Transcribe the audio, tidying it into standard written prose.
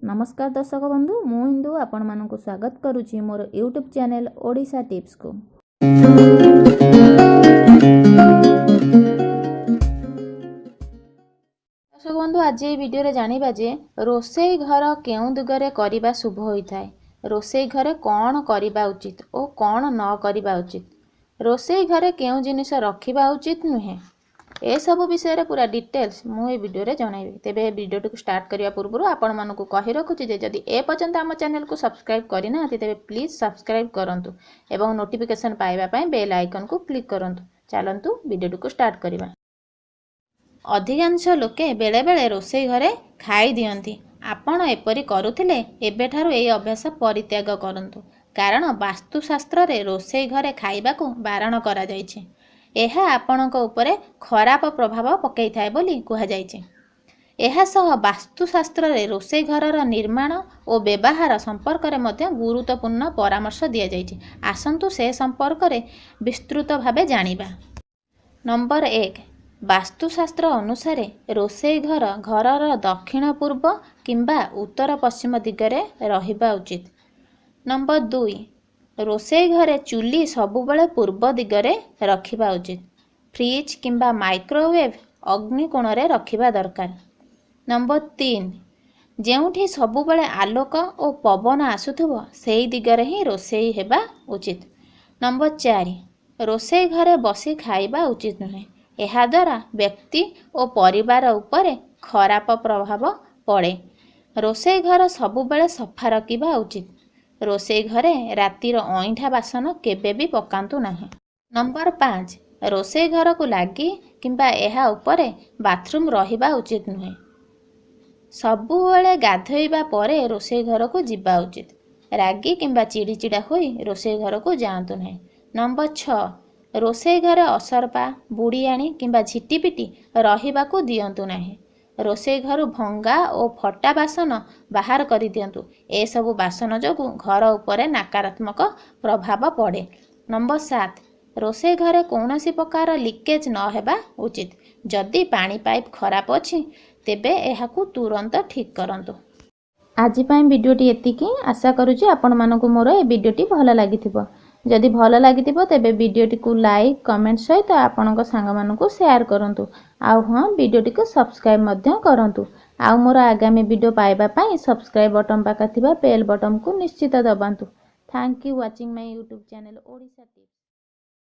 नमस्कार दर्शक बंधु मु इंदु आपण मानक स्वागत करुच्ची मोर यूट्यूब चैनल ओडिशा टिप्स को। दर्शक बंधु आज ये वीडियो रे जानिबा जे रोषेई घर केउ दिगरे करिबा शुभ होइथाय, रोषेई घरे कौन करिबा उचित और कौन न करिबा उचित, रोषेई घरे केउ जिनिस रखिबा उचित नुहे, ए सब विषय रे पूरा डिटेल्स मु ए वीडियो रे जणाइबी। तेबे वीडियो को स्टार्ट करिया पूर्व आपण मानकु कहि रखुची जे जदि ए पर्यंत हम चैनल को सब्सक्राइब करिना तेबे प्लीज सब्सक्राइब करंतु एवं नोटिफिकेशन पाइबा पई बेल आइकन को क्लिक करंतु। चलंतु वीडियो को स्टार्ट करिबा। अधिकांश लोके बेले बेले रोषेई घरे खाई दियंती। आपण एपरि करुथिले एबेठारु ए अभ्यास परित्याग करंतु, कारण वास्तुशास्त्र रे रोषेई घरे खाइबाकू बारण करा जायछि। एहा आपणक उपरे खराब प्रभाव पकई थाए बोली कहा जायछि। एहा सह वास्तुशास्त्र रे रोषेई घरर निर्माण और व्यवहार संपर्क रे मध्य गुरुत्वपूर्ण परामर्श दिया जायछि। आसंतु से संपर्क रे विस्तृत भावे जानिबा। नंबर 1, वास्तुशास्त्र अनुसार रोषेई घर घरर दक्षिण पूर्व किंबा उत्तर पश्चिम दिगरे रहिबा उचित। नंबर 2, रोषेई घरे चुली सबुबले पूर्व दिगरे रखिबा उचित। फ्रिज किंबा माइक्रोवेव अग्निकोण रे रखिबा दरकार। नंबर 3, जेउठी सबुबले आलोक और पवन आसुथुबो सेई दिगरे ही रोषेई हेबा उचित। नंबर 4, रोषेई घरे बसी खाइबा उचित नुहे, एहा द्वारा व्यक्ति और परिवार उपरे खराब प्रभाव पड़े। रोषेई घर सबुबले सफा रखिबा उचित। रोषेई घरे रातिर अईठा बासन केबे भी पकांतु नाही। नंबर 5, रोषेई घर को लागी किंबा एहा उपरे बाथरूम रहिबा उचित नुहे। सबुबले गाधोइबा परे रोषेई घर को जिबा उचित। रागी किंबा चिड़ीचिड़ा होई रोषेई घर को जांतु नाही। नंबर 6, रोषेई घरे असरपा बुड़ियाणी किंबा झिटिपिटी रहिबा को दियंतु नाही। रोषेई घर भंगा और फटा बासन बाहर कर दियंतु। ए सबु बासन जोगु घर उपरे नकारात्मक प्रभाव पड़े। नंबर 7, रोषेई घरे कौनसी प्रकार लीकेज न हेबा उचित। जदि पानी पाइप खराब अछि तेबे एहाकू तुरंत ठीक करंतु। आज पई वीडियोटी एतिकी। आशा करूची आपण मानकू मोर ए वीडियोटी भल लागिथिबो। जदि भल लागिथिबो तेबे वीडियोटी को लाइक कमेंट सहित आपणक सांग मानकू शेयर करंतु। आउ हां वीडियोटी को सब्सक्राइब मध्य करंतु। आउ मोर आगामी वीडियो पाइबा पई सब्सक्राइब बटन पाखा थिबा बेल बटन को निश्चित दबांतु। Thank you watching my YouTube channel Odisha tips.